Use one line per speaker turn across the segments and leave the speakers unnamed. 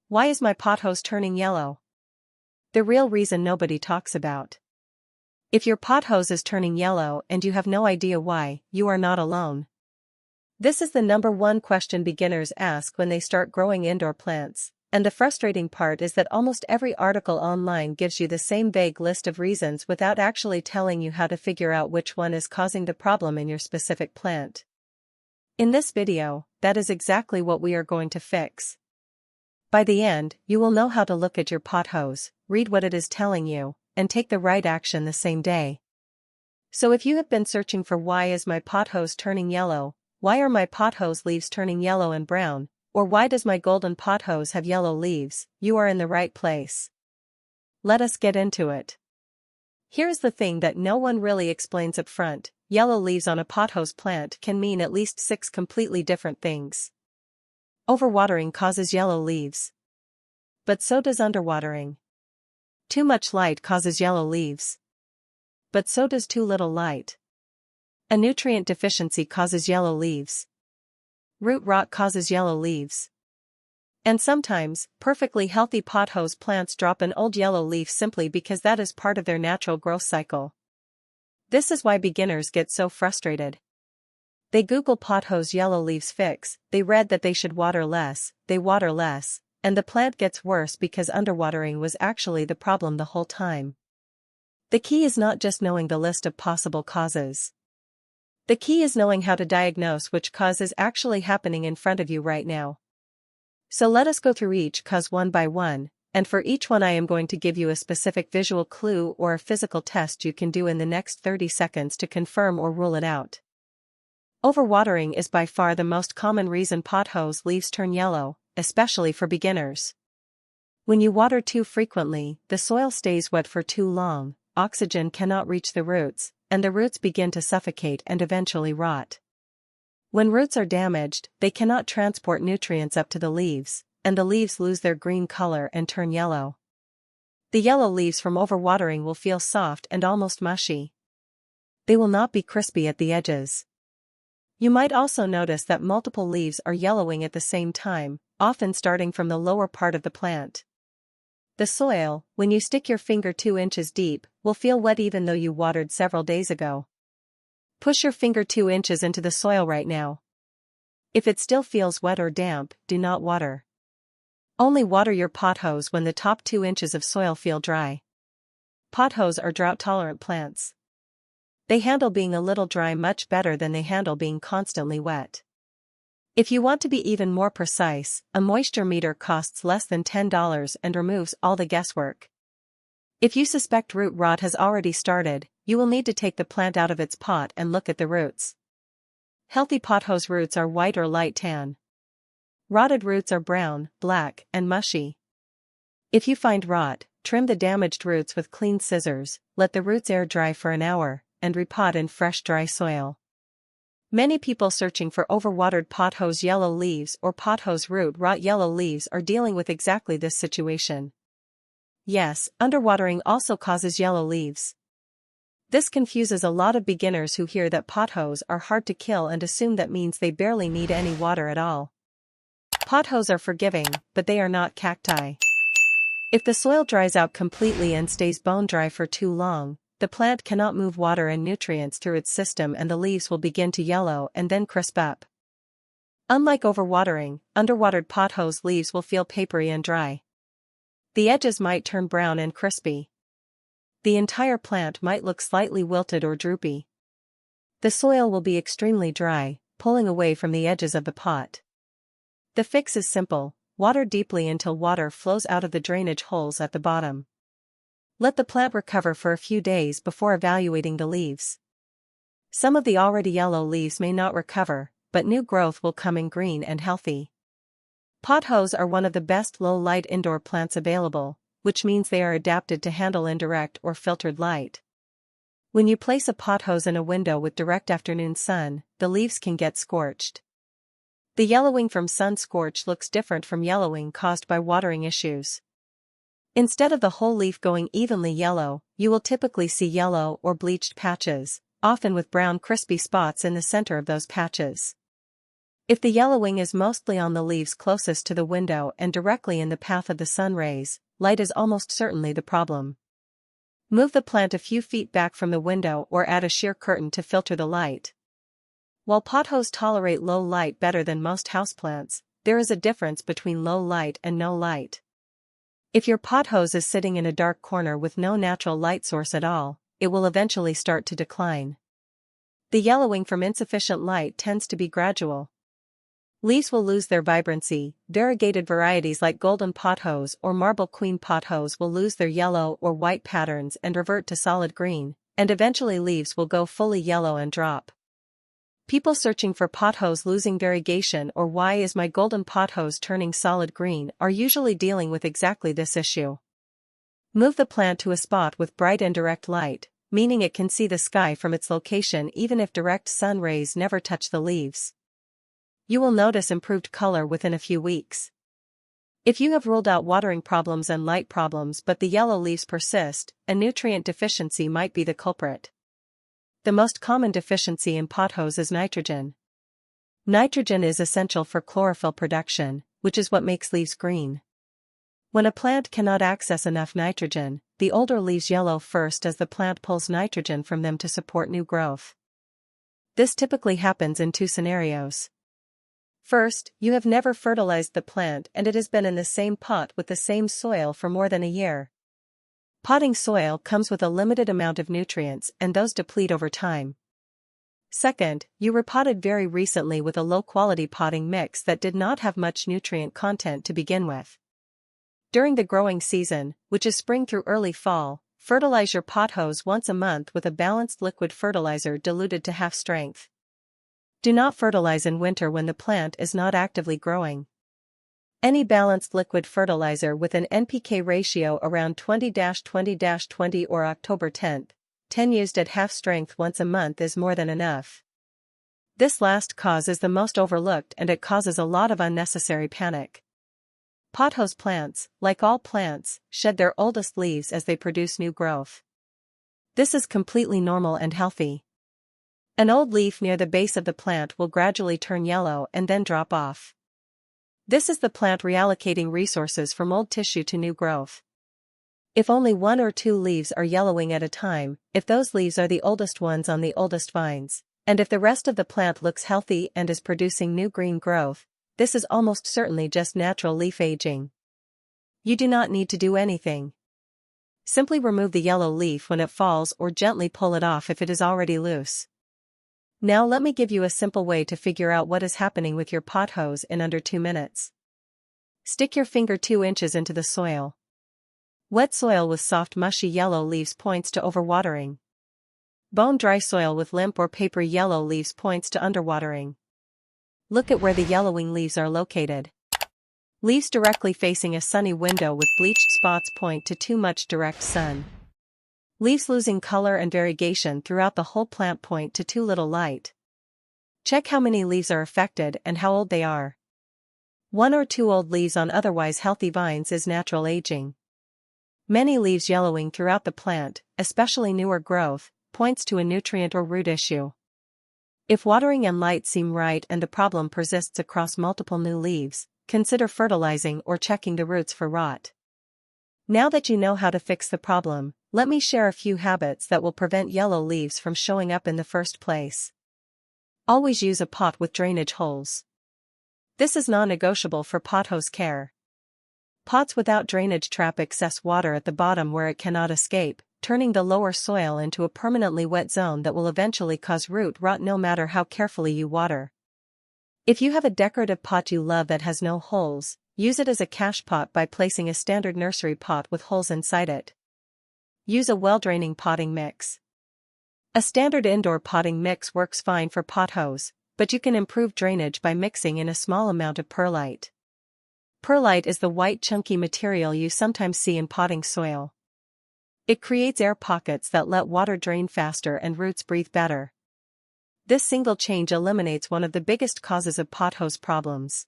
Why is my pothos turning yellow? The real reason nobody talks about. If your pothos is turning yellow and you have no idea why, you are not alone. This is the number one question beginners ask when they start growing indoor plants, and the frustrating part is that almost every article online gives you the same vague list of reasons without actually telling you how to figure out which one is causing the problem in your specific plant. In this video, that is exactly what we are going to fix. By the end, you will know how to look at your pothos, read what it is telling you, and take the right action the same day. So if you have been searching for why is my pothos turning yellow, why are my pothos leaves turning yellow and brown, or why does my golden pothos have yellow leaves, you are in the right place. Let us get into it. Here's the thing that no one really explains up front: yellow leaves on a pothos plant can mean at least 6 completely different things. Overwatering causes yellow leaves. But so does underwatering. Too much light causes yellow leaves. But so does too little light. A nutrient deficiency causes yellow leaves. Root rot causes yellow leaves. And sometimes, perfectly healthy pothos plants drop an old yellow leaf simply because that is part of their natural growth cycle. This is why beginners get so frustrated. They Google pothos yellow leaves fix, they read that they should water less, they water less, and the plant gets worse because underwatering was actually the problem the whole time. The key is not just knowing the list of possible causes. The key is knowing how to diagnose which cause is actually happening in front of you right now. So let us go through each cause one by one, and for each one I am going to give you a specific visual clue or a physical test you can do in the next 30 seconds to confirm or rule it out. Overwatering is by far the most common reason pothos leaves turn yellow, especially for beginners. When you water too frequently, the soil stays wet for too long, oxygen cannot reach the roots, and the roots begin to suffocate and eventually rot. When roots are damaged, they cannot transport nutrients up to the leaves, and the leaves lose their green color and turn yellow. The yellow leaves from overwatering will feel soft and almost mushy. They will not be crispy at the edges. You might also notice that multiple leaves are yellowing at the same time, often starting from the lower part of the plant. The soil, when you stick your finger 2 inches deep, will feel wet even though you watered several days ago. Push your finger 2 inches into the soil right now. If it still feels wet or damp, do not water. Only water your pothos when the top 2 inches of soil feel dry. Pothos are drought-tolerant plants. They handle being a little dry much better than they handle being constantly wet. If you want to be even more precise, a moisture meter costs less than $10 and removes all the guesswork. If you suspect root rot has already started, you will need to take the plant out of its pot and look at the roots. Healthy pothos roots are white or light tan. Rotted roots are brown, black, and mushy. If you find rot, trim the damaged roots with clean scissors, let the roots air dry for an hour, and repot in fresh dry soil. Many people searching for overwatered pothos yellow leaves or pothos root rot yellow leaves are dealing with exactly this situation. Yes, underwatering also causes yellow leaves. This confuses a lot of beginners who hear that pothos are hard to kill and assume that means they barely need any water at all. Pothos are forgiving, but they are not cacti. If the soil dries out completely and stays bone dry for too long, the plant cannot move water and nutrients through its system and the leaves will begin to yellow and then crisp up. Unlike overwatering, underwatered pothos leaves will feel papery and dry. The edges might turn brown and crispy. The entire plant might look slightly wilted or droopy. The soil will be extremely dry, pulling away from the edges of the pot. The fix is simple: water deeply until water flows out of the drainage holes at the bottom. Let the plant recover for a few days before evaluating the leaves. Some of the already yellow leaves may not recover, but new growth will come in green and healthy. Pothos are one of the best low-light indoor plants available, which means they are adapted to handle indirect or filtered light. When you place a pothos in a window with direct afternoon sun, the leaves can get scorched. The yellowing from sun scorch looks different from yellowing caused by watering issues. Instead of the whole leaf going evenly yellow, you will typically see yellow or bleached patches, often with brown crispy spots in the center of those patches. If the yellowing is mostly on the leaves closest to the window and directly in the path of the sun rays, light is almost certainly the problem. Move the plant a few feet back from the window or add a sheer curtain to filter the light. While pothos tolerate low light better than most houseplants, there is a difference between low light and no light. If your pothos is sitting in a dark corner with no natural light source at all, it will eventually start to decline. The yellowing from insufficient light tends to be gradual. Leaves will lose their vibrancy. Variegated varieties like golden pothos or marble queen pothos will lose their yellow or white patterns and revert to solid green, and eventually leaves will go fully yellow and drop. People searching for pothos losing variegation or why is my golden pothos turning solid green are usually dealing with exactly this issue. Move the plant to a spot with bright and direct light, meaning it can see the sky from its location even if direct sun rays never touch the leaves. You will notice improved color within a few weeks. If you have ruled out watering problems and light problems but the yellow leaves persist, a nutrient deficiency might be the culprit. The most common deficiency in pothos is nitrogen. Nitrogen is essential for chlorophyll production, which is what makes leaves green. When a plant cannot access enough nitrogen, the older leaves yellow first as the plant pulls nitrogen from them to support new growth. This typically happens in two scenarios. First, you have never fertilized the plant and it has been in the same pot with the same soil for more than a year. Potting soil comes with a limited amount of nutrients and those deplete over time. Second, you repotted very recently with a low-quality potting mix that did not have much nutrient content to begin with. During the growing season, which is spring through early fall, fertilize your pothos once a month with a balanced liquid fertilizer diluted to half strength. Do not fertilize in winter when the plant is not actively growing. Any balanced liquid fertilizer with an NPK ratio around 20-20-20 or October 10 used at half strength once a month is more than enough. This last cause is the most overlooked and it causes a lot of unnecessary panic. Pothos plants, like all plants, shed their oldest leaves as they produce new growth. This is completely normal and healthy. An old leaf near the base of the plant will gradually turn yellow and then drop off. This is the plant reallocating resources from old tissue to new growth. If only one or two leaves are yellowing at a time, if those leaves are the oldest ones on the oldest vines, and if the rest of the plant looks healthy and is producing new green growth, this is almost certainly just natural leaf aging. You do not need to do anything. Simply remove the yellow leaf when it falls or gently pull it off if it is already loose. Now let me give you a simple way to figure out what is happening with your pothos in under 2 minutes. Stick your finger 2 inches into the soil. Wet soil with soft mushy yellow leaves points to overwatering. Bone-dry soil with limp or papery yellow leaves points to underwatering. Look at where the yellowing leaves are located. Leaves directly facing a sunny window with bleached spots point to too much direct sun. Leaves losing color and variegation throughout the whole plant point to too little light. Check how many leaves are affected and how old they are. 1 or 2 old leaves on otherwise healthy vines is natural aging. Many leaves yellowing throughout the plant, especially newer growth, points to a nutrient or root issue. If watering and light seem right and the problem persists across multiple new leaves, consider fertilizing or checking the roots for rot. Now that you know how to fix the problem, let me share a few habits that will prevent yellow leaves from showing up in the first place. Always use a pot with drainage holes. This is non-negotiable for pothos care. Pots without drainage trap excess water at the bottom where it cannot escape, turning the lower soil into a permanently wet zone that will eventually cause root rot no matter how carefully you water. If you have a decorative pot you love that has no holes, use it as a cache pot by placing a standard nursery pot with holes inside it. Use a well-draining potting mix. A standard indoor potting mix works fine for pothos, but you can improve drainage by mixing in a small amount of perlite. Perlite is the white chunky material you sometimes see in potting soil. It creates air pockets that let water drain faster and roots breathe better. This single change eliminates one of the biggest causes of pothos problems.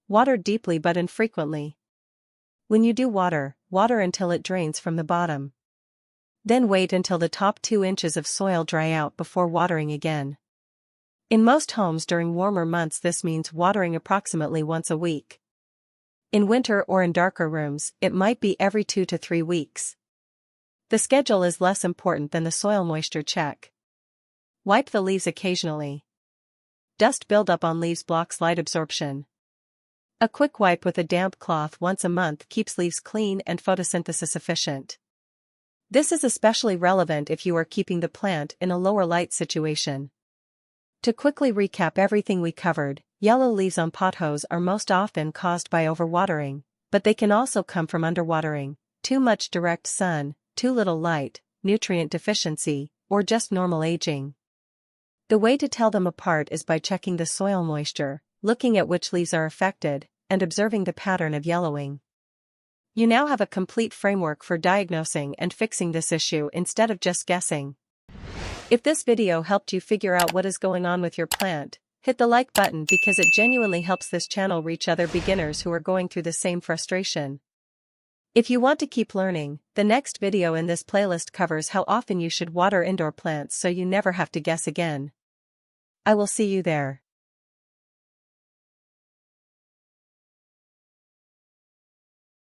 Water deeply but infrequently. When you do water, water until it drains from the bottom. Then wait until the top 2 inches of soil dry out before watering again. In most homes during warmer months this means watering approximately once a week. In winter or in darker rooms, it might be every 2 to 3 weeks. The schedule is less important than the soil moisture check. Wipe the leaves occasionally. Dust buildup on leaves blocks light absorption. A quick wipe with a damp cloth once a month keeps leaves clean and photosynthesis efficient. This is especially relevant if you are keeping the plant in a lower light situation. To quickly recap everything we covered, yellow leaves on pothos are most often caused by overwatering, but they can also come from underwatering, too much direct sun, too little light, nutrient deficiency, or just normal aging. The way to tell them apart is by checking the soil moisture, looking at which leaves are affected, and observing the pattern of yellowing. You now have a complete framework for diagnosing and fixing this issue instead of just guessing. If this video helped you figure out what is going on with your plant, hit the like button because it genuinely helps this channel reach other beginners who are going through the same frustration. If you want to keep learning, the next video in this playlist covers how often you should water indoor plants so you never have to guess again. I will see you there.